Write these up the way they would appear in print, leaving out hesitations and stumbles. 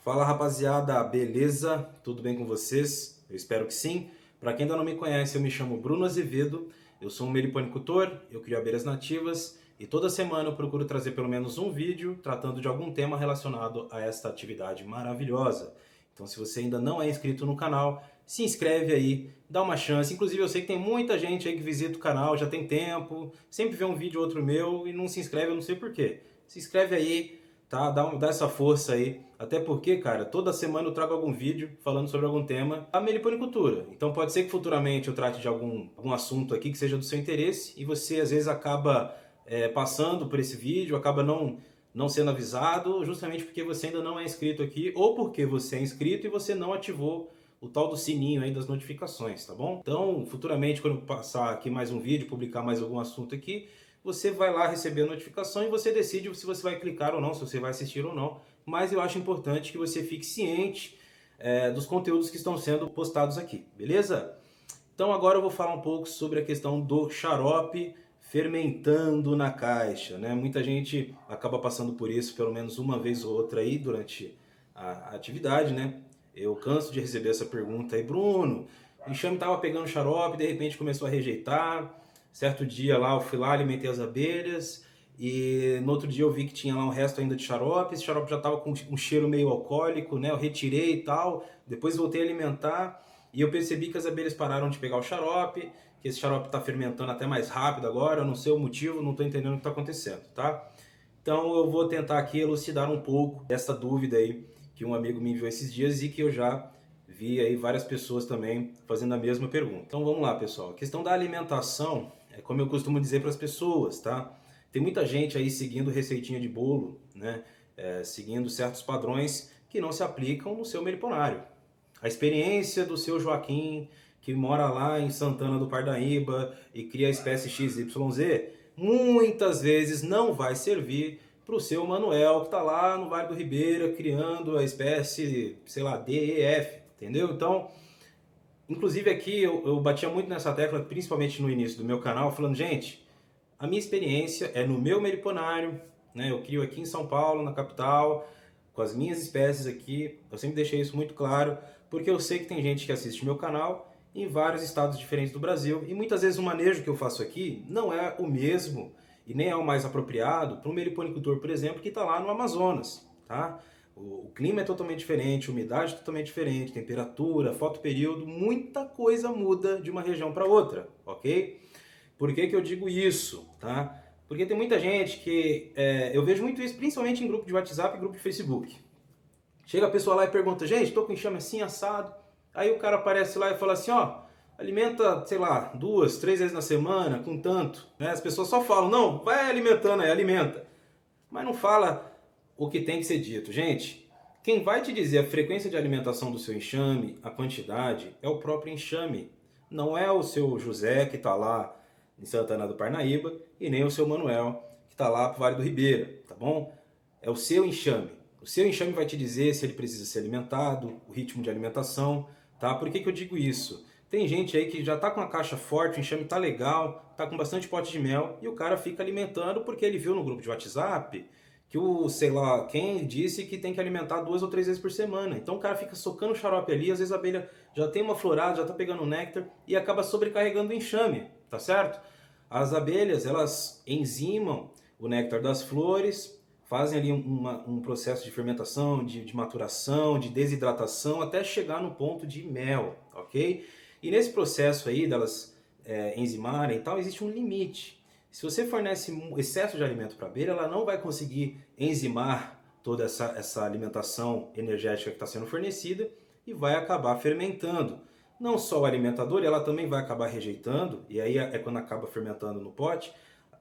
Fala rapaziada, beleza? Tudo bem com vocês? Eu espero que sim. Para quem ainda não me conhece, eu me chamo Bruno Azevedo, eu sou um meliponicultor, eu crio abelhas nativas e toda semana eu procuro trazer pelo menos um vídeo tratando de algum tema relacionado a esta atividade maravilhosa. Então se você ainda não é inscrito no canal, se inscreve aí, dá uma chance. Inclusive eu sei que tem muita gente aí que visita o canal, já tem tempo, sempre vê um vídeo ou outro meu e não se inscreve, eu não sei porquê. Se inscreve aí, tá? Dá essa força aí. Até porque, cara, toda semana eu trago algum vídeo falando sobre algum tema da meliponicultura. Então pode ser que futuramente eu trate de algum assunto aqui que seja do seu interesse e você às vezes acaba passando por esse vídeo, acaba não sendo avisado, justamente porque você ainda não é inscrito aqui ou porque você é inscrito e você não ativou o tal do sininho aí das notificações, tá bom? Então, futuramente, quando eu passar aqui mais um vídeo, publicar mais algum assunto aqui, você vai lá receber a notificação e você decide se você vai clicar ou não, se você vai assistir ou não. Mas eu acho importante que você fique ciente dos conteúdos que estão sendo postados aqui, beleza? Então agora eu vou falar um pouco sobre a questão do xarope fermentando na caixa, né? Muita gente acaba passando por isso pelo menos uma vez ou outra aí durante a atividade, né? Eu canso de receber essa pergunta aí, Bruno, o enxame estava pegando xarope, de repente começou a rejeitar. Certo dia lá eu fui lá, alimentei as abelhas e no outro dia eu vi que tinha lá um resto ainda de xarope. Esse xarope já estava com um cheiro meio alcoólico, né? Eu retirei e tal, depois voltei a alimentar e eu percebi que as abelhas pararam de pegar o xarope, que esse xarope está fermentando até mais rápido agora, eu não sei o motivo, não estou entendendo o que está acontecendo, tá? Então eu vou tentar aqui elucidar um pouco dessa dúvida aí que um amigo me enviou esses dias e que eu já vi aí várias pessoas também fazendo a mesma pergunta. Então vamos lá, pessoal. A questão da alimentação é como eu costumo dizer para as pessoas, tá? Tem muita gente aí seguindo receitinha de bolo, né? Seguindo certos padrões que não se aplicam no seu meliponário. A experiência do seu Joaquim, que mora lá em Santana do Parnaíba e cria a espécie XYZ, muitas vezes não vai servir para o seu Manuel, que está lá no Vale do Ribeira criando a espécie, sei lá, DEF, entendeu? Então, inclusive aqui eu batia muito nessa tecla, principalmente no início do meu canal, falando, gente, a minha experiência é no meu meliponário, né? Eu crio aqui em São Paulo, na capital, com as minhas espécies aqui. Eu sempre deixei isso muito claro, porque eu sei que tem gente que assiste meu canal em vários estados diferentes do Brasil e muitas vezes o manejo que eu faço aqui não é o mesmo e nem é o mais apropriado para um meliponicultor, por exemplo, que está lá no Amazonas, tá? O clima é totalmente diferente, a umidade é totalmente diferente, temperatura, fotoperíodo, muita coisa muda de uma região para outra, ok? Por que que eu digo isso, tá? Porque tem muita gente que... eu vejo muito isso, principalmente em grupo de WhatsApp e grupo de Facebook. Chega a pessoa lá e pergunta, gente, tô com enxame assim, assado. Aí o cara aparece lá e fala assim, ó, alimenta, sei lá, 2, 3 vezes na semana, com tanto. Né? As pessoas só falam, não, vai alimentando aí, alimenta. Mas não fala o que tem que ser dito. Gente, quem vai te dizer a frequência de alimentação do seu enxame, a quantidade, é o próprio enxame. Não é o seu José que está lá em Santana do Parnaíba e nem o seu Manuel que está lá pro Vale do Ribeira, tá bom? É o seu enxame. O seu enxame vai te dizer se ele precisa ser alimentado, o ritmo de alimentação, tá? Por que que eu digo isso? Tem gente aí que já tá com a caixa forte, o enxame tá legal, tá com bastante pote de mel e o cara fica alimentando porque ele viu no grupo de WhatsApp que o, sei lá, quem disse que tem que alimentar 2 ou 3 vezes por semana. Então o cara fica socando o xarope ali, às vezes a abelha já tem uma florada, já tá pegando néctar e acaba sobrecarregando o enxame, tá certo? As abelhas, elas enzimam o néctar das flores, fazem ali um processo de fermentação, de maturação, de desidratação, até chegar no ponto de mel, ok? E nesse processo aí delas enzimarem e tal, existe um limite. Se você fornece excesso de alimento para a abelha, ela não vai conseguir enzimar toda essa alimentação energética que está sendo fornecida e vai acabar fermentando. Não só o alimentador, ela também vai acabar rejeitando, e aí é quando acaba fermentando no pote,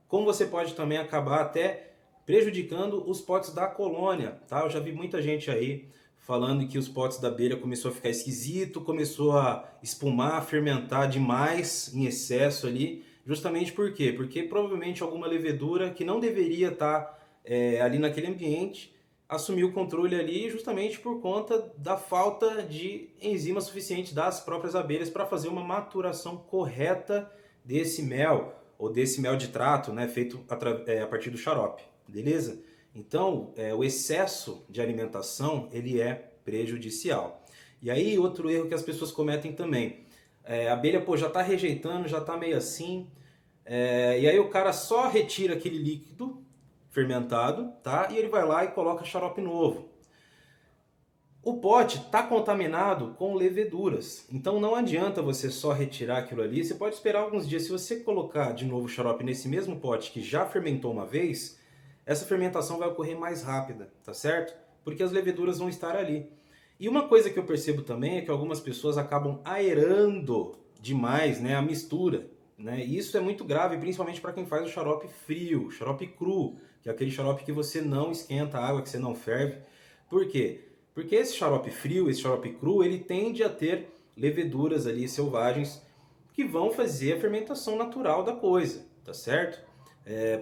como você pode também acabar até prejudicando os potes da colônia, tá? Eu já vi muita gente aí falando que os potes da abelha começou a ficar esquisito, começou a espumar, fermentar demais, em excesso ali, justamente por quê? Porque provavelmente alguma levedura que não deveria estar ali naquele ambiente assumiu o controle ali justamente por conta da falta de enzima suficiente das próprias abelhas para fazer uma maturação correta desse mel, ou desse mel de trato, né, feito a partir do xarope, beleza? Então, o excesso de alimentação, ele é prejudicial. E aí, outro erro que as pessoas cometem também, a abelha já está rejeitando, já está meio assim, e aí o cara só retira aquele líquido fermentado, tá? E ele vai lá e coloca xarope novo. O pote está contaminado com leveduras, então não adianta você só retirar aquilo ali, você pode esperar alguns dias. Se você colocar de novo o xarope nesse mesmo pote que já fermentou uma vez, essa fermentação vai ocorrer mais rápida, tá certo? Porque as leveduras vão estar ali. E uma coisa que eu percebo também é que algumas pessoas acabam aerando demais, né, a mistura, né? E isso é muito grave, principalmente para quem faz o xarope frio, xarope cru, que é aquele xarope que você não esquenta a água, que você não ferve. Por quê? Porque esse xarope frio, esse xarope cru, ele tende a ter leveduras ali selvagens que vão fazer a fermentação natural da coisa, tá certo?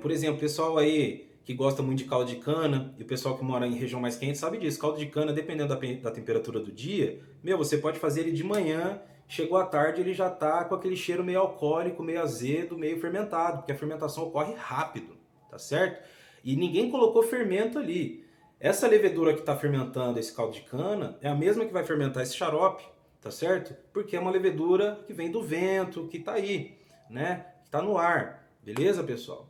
Por exemplo, o pessoal aí que gosta muito de caldo de cana, e o pessoal que mora em região mais quente sabe disso. Caldo de cana, dependendo da temperatura do dia, você pode fazer ele de manhã, chegou à tarde ele já tá com aquele cheiro meio alcoólico, meio azedo, meio fermentado, porque a fermentação ocorre rápido, tá certo? E ninguém colocou fermento ali. Essa levedura que está fermentando esse caldo de cana é a mesma que vai fermentar esse xarope, tá certo? Porque é uma levedura que vem do vento, que está aí, né? Que está no ar, beleza, pessoal?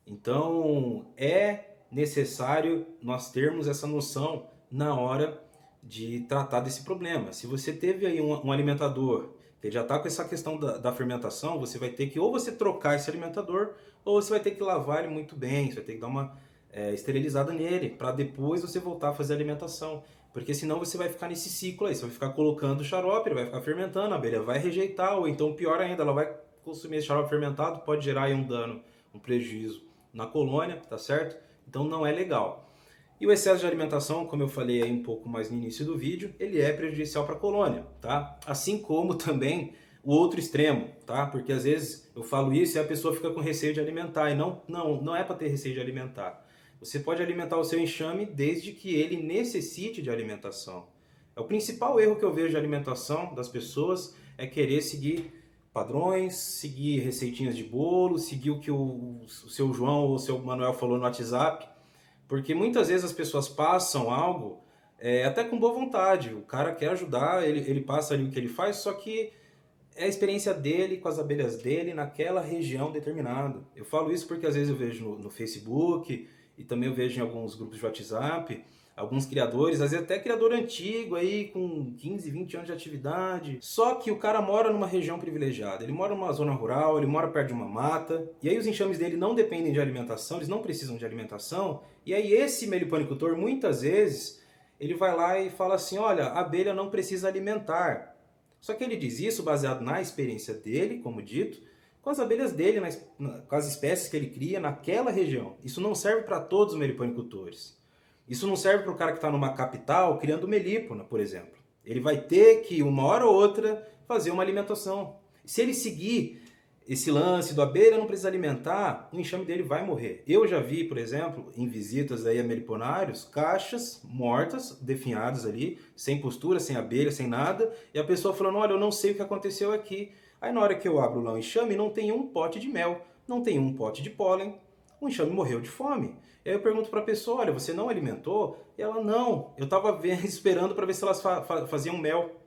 Então, é necessário nós termos essa noção na hora de tratar desse problema. Se você teve aí um alimentador que já está com essa questão da fermentação, você vai ter que ou você trocar esse alimentador, ou você vai ter que lavar ele muito bem, você vai ter que dar uma esterilizada nele, para depois você voltar a fazer a alimentação. Porque senão você vai ficar nesse ciclo aí, você vai ficar colocando o xarope, ele vai ficar fermentando, a abelha vai rejeitar, ou então pior ainda, ela vai consumir esse xarope fermentado, pode gerar aí um dano, um prejuízo na colônia, tá certo? Então não é legal. E o excesso de alimentação, como eu falei aí um pouco mais no início do vídeo, ele é prejudicial para a colônia, tá? Assim como também o outro extremo, tá? Porque às vezes eu falo isso e a pessoa fica com receio de alimentar, e não é para ter receio de alimentar. Você pode alimentar o seu enxame desde que ele necessite de alimentação. O principal erro que eu vejo de alimentação das pessoas é querer seguir padrões, seguir receitinhas de bolo, seguir o que o seu João ou o seu Manuel falou no WhatsApp, porque muitas vezes as pessoas passam algo até com boa vontade. O cara quer ajudar, ele passa ali o que ele faz, só que é a experiência dele com as abelhas dele naquela região determinada. Eu falo isso porque às vezes eu vejo no Facebook e também eu vejo em alguns grupos de WhatsApp, alguns criadores, às vezes até criador antigo aí com 15, 20 anos de atividade. Só que o cara mora numa região privilegiada, ele mora numa zona rural, ele mora perto de uma mata, e aí os enxames dele não dependem de alimentação, eles não precisam de alimentação, e aí esse meliponicultor muitas vezes ele vai lá e fala assim, olha, a abelha não precisa alimentar. Só que ele diz isso baseado na experiência dele, como dito, com as abelhas dele, com as espécies que ele cria naquela região. Isso não serve para todos os meliponicultores. Isso não serve para o cara que está numa capital criando melípona, por exemplo. Ele vai ter que, uma hora ou outra, fazer uma alimentação. Se ele seguir esse lance do abelha não precisa alimentar, o enxame dele vai morrer. Eu já vi, por exemplo, em visitas aí a meliponários, caixas mortas, definhadas ali, sem postura, sem abelha, sem nada, e a pessoa falando, olha, eu não sei o que aconteceu aqui. Aí na hora que eu abro lá o enxame, não tem um pote de mel, não tem um pote de pólen, o enxame morreu de fome. E aí eu pergunto para a pessoa, olha, você não alimentou? E ela, não, eu estava esperando para ver se elas faziam mel.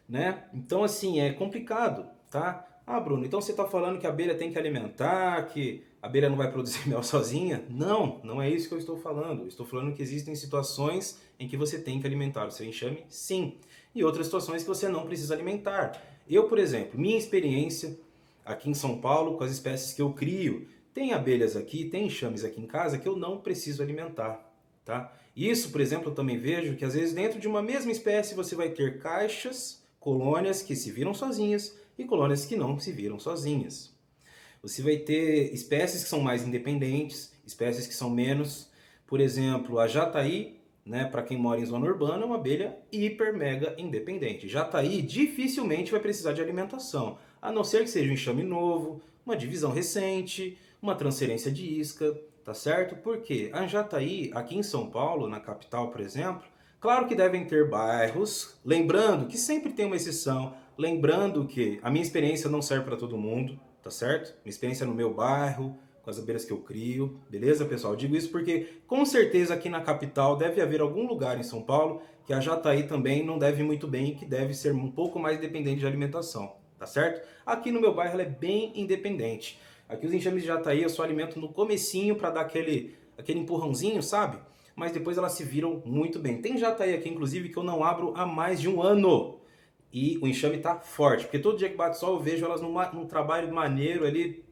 Né? Então assim, é complicado, tá? Ah, Bruno, então você está falando que a abelha tem que alimentar, que a abelha não vai produzir mel sozinha? Não, não é isso que eu estou falando. Eu estou falando que existem situações em que você tem que alimentar o seu enxame, sim. E outras situações que você não precisa alimentar. Eu, por exemplo, minha experiência aqui em São Paulo com as espécies que eu crio, tem abelhas aqui, tem enxames aqui em casa que eu não preciso alimentar, tá? Isso, por exemplo, eu também vejo que às vezes dentro de uma mesma espécie você vai ter caixas, colônias que se viram sozinhas e colônias que não se viram sozinhas. Você vai ter espécies que são mais independentes, espécies que são menos. Por exemplo, a jataí, né, para quem mora em zona urbana, é uma abelha hiper mega independente. Jataí dificilmente vai precisar de alimentação, a não ser que seja um enxame novo, uma divisão recente, uma transferência de isca, tá certo? Porque a jataí, aqui em São Paulo, na capital, por exemplo, claro que devem ter bairros, lembrando que sempre tem uma exceção, lembrando que a minha experiência não serve para todo mundo, tá certo? Minha experiência no meu bairro, com as abelhas que eu crio, beleza, pessoal? Eu digo isso porque com certeza aqui na capital deve haver algum lugar em São Paulo que a jataí também não deve ir muito bem e que deve ser um pouco mais dependente de alimentação, tá certo? Aqui no meu bairro ela é bem independente. Aqui os enxames de jataí eu só alimento no comecinho para dar aquele empurrãozinho, sabe? Mas depois elas se viram muito bem. Tem jataí aqui, inclusive, que eu não abro há mais de um ano. E o enxame tá forte, porque todo dia que bate sol eu vejo elas num trabalho maneiro ali,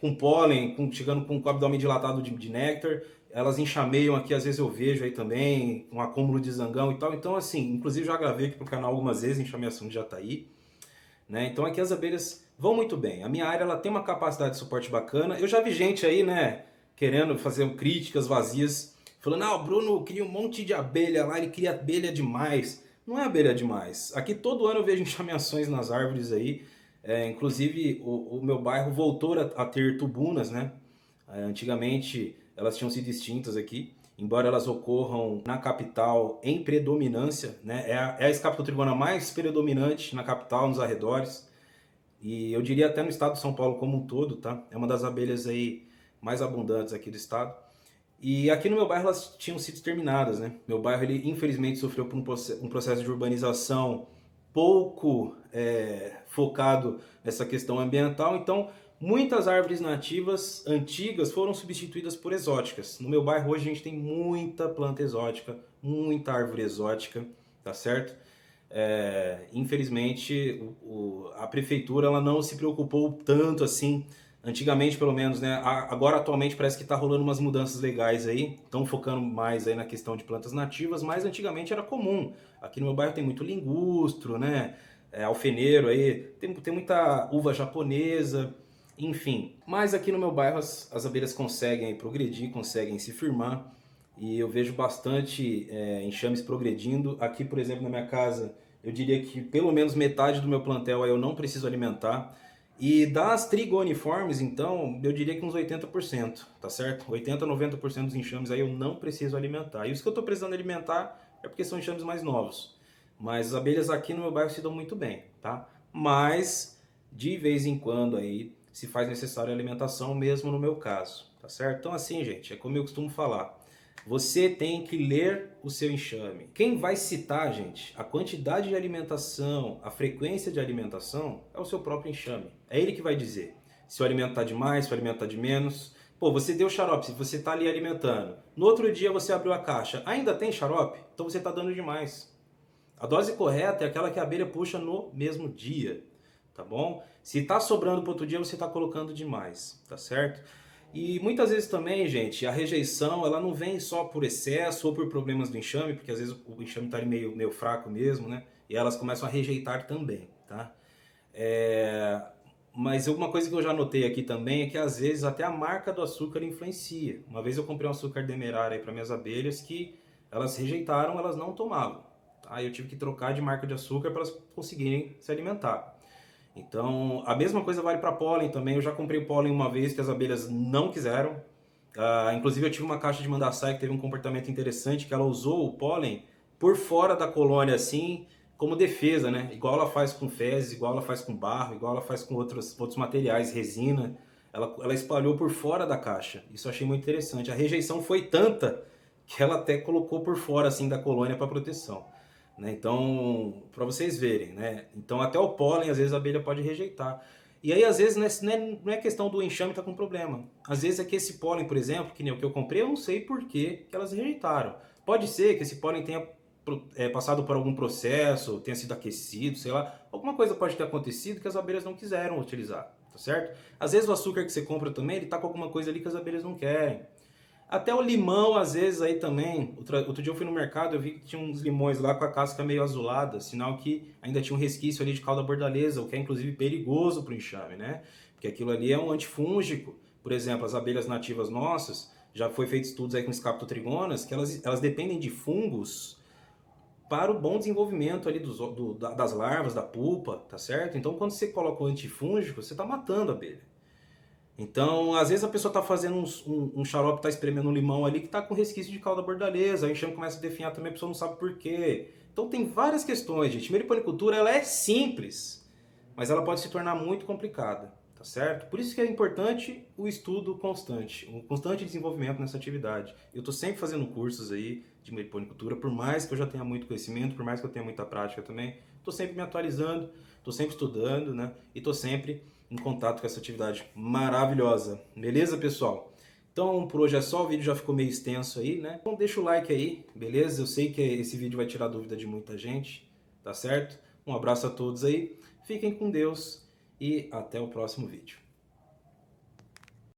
com pólen, chegando com o abdômen dilatado de néctar. Elas enxameiam aqui, às vezes eu vejo aí também, um acúmulo de zangão e tal. Então, assim, inclusive já gravei aqui pro canal algumas vezes enxameação de jataí, né? Então aqui as abelhas vão muito bem. A minha área ela tem uma capacidade de suporte bacana. Eu já vi gente aí, né, querendo fazer críticas vazias, falando, ah, o Bruno cria um monte de abelha lá, ele cria abelha demais. Não é abelha demais. Aqui todo ano eu vejo enxameações nas árvores aí. Inclusive o meu bairro voltou a ter tubunas, né? Antigamente elas tinham sido extintas aqui, embora elas ocorram na capital em predominância, né? É a Escaptotrigona mais predominante na capital, nos arredores, e eu diria até no estado de São Paulo como um todo, tá? É uma das abelhas aí mais abundantes aqui do estado. E aqui no meu bairro elas tinham sido exterminadas, né? Meu bairro, ele infelizmente sofreu por um processo de urbanização pouco focado nessa questão ambiental, então muitas árvores nativas antigas foram substituídas por exóticas. No meu bairro hoje a gente tem muita planta exótica, muita árvore exótica, tá certo? Infelizmente a prefeitura ela não se preocupou tanto assim. Antigamente, pelo menos, né? Agora, atualmente, parece que está rolando umas mudanças legais aí. Estão focando mais aí na questão de plantas nativas, mas antigamente era comum. Aqui no meu bairro tem muito lingustro, né? Alfeneiro aí, tem muita uva japonesa, enfim. Mas aqui no meu bairro as abelhas conseguem aí progredir, conseguem se firmar. E eu vejo bastante enxames progredindo. Aqui, por exemplo, na minha casa, eu diria que pelo menos metade do meu plantel aí eu não preciso alimentar. E das trigoniformes, então, eu diria que uns 80%, tá certo? 80 a 90% dos enxames aí eu não preciso alimentar. E os que eu estou precisando alimentar é porque são enxames mais novos. Mas as abelhas aqui no meu bairro se dão muito bem, tá? Mas, de vez em quando aí, se faz necessária alimentação, mesmo no meu caso, tá certo? Então assim, gente, é como eu costumo falar. Você tem que ler o seu enxame. Quem vai citar, gente, a quantidade de alimentação, a frequência de alimentação, é o seu próprio enxame. É ele que vai dizer se o alimento está de mais, se o alimento está de menos. Pô, você deu xarope, se você está ali alimentando. No outro dia você abriu a caixa, ainda tem xarope? Então você está dando demais. A dose correta é aquela que a abelha puxa no mesmo dia, tá bom? Se está sobrando para outro dia, você está colocando demais, tá certo? E muitas vezes também, gente, a rejeição ela não vem só por excesso ou por problemas do enxame, porque às vezes o enxame está meio fraco mesmo, né? E elas começam a rejeitar também, tá? Mas uma coisa que eu já notei aqui também é que às vezes até a marca do açúcar influencia. Uma vez eu comprei um açúcar demerara para minhas abelhas que elas rejeitaram, elas não tomavam. Aí eu tive que trocar de marca de açúcar para elas conseguirem se alimentar. Então, a mesma coisa vale para pólen também. Eu já comprei pólen uma vez que as abelhas não quiseram. Inclusive, eu tive uma caixa de mandaçaia que teve um comportamento interessante, que ela usou o pólen por fora da colônia, assim, como defesa, né? Igual ela faz com fezes, igual ela faz com barro, igual ela faz com outros materiais, resina. Ela espalhou por fora da caixa. Isso eu achei muito interessante. A rejeição foi tanta que ela até colocou por fora, assim, da colônia para proteção. Né? Então, para vocês verem, né? Então até o pólen, às vezes a abelha pode rejeitar. E aí, às vezes, não é questão do enxame estar com problema. Às vezes é que esse pólen, por exemplo, que nem o que eu comprei, eu não sei por que elas rejeitaram. Pode ser que esse pólen tenha passado por algum processo, tenha sido aquecido, sei lá. Alguma coisa pode ter acontecido que as abelhas não quiseram utilizar, tá certo? Às vezes o açúcar que você compra também, ele tá com alguma coisa ali que as abelhas não querem. Até o limão, às vezes, aí também. Outro dia eu fui no mercado, eu vi que tinha uns limões lá com a casca meio azulada, sinal que ainda tinha um resquício ali de cauda bordaleza, o que é inclusive perigoso para o enxame, né? Porque aquilo ali é um antifúngico. Por exemplo, as abelhas nativas nossas, já foi feito estudos aí com escaptotrigonas, que elas dependem de fungos para o bom desenvolvimento ali das larvas, da pupa, tá certo? Então, quando você coloca o antifúngico, você está matando a abelha. Então, às vezes a pessoa está fazendo um xarope, está espremendo um limão ali que está com resquício de cauda bordaleza, aí o enxame começa a definhar também, a pessoa não sabe por quê. Então tem várias questões, gente. Meliponicultura ela é simples, mas ela pode se tornar muito complicada, tá certo? Por isso que é importante o estudo constante, um constante desenvolvimento nessa atividade. Eu estou sempre fazendo cursos aí de meliponicultura, por mais que eu já tenha muito conhecimento, por mais que eu tenha muita prática também, estou sempre me atualizando, estou sempre estudando, né? E estou sempre em contato com essa atividade maravilhosa. Beleza, pessoal? Então, por hoje é só, o vídeo já ficou meio extenso aí, né? Então deixa o like aí, beleza? Eu sei que esse vídeo vai tirar dúvida de muita gente, tá certo? Um abraço a todos aí, fiquem com Deus e até o próximo vídeo.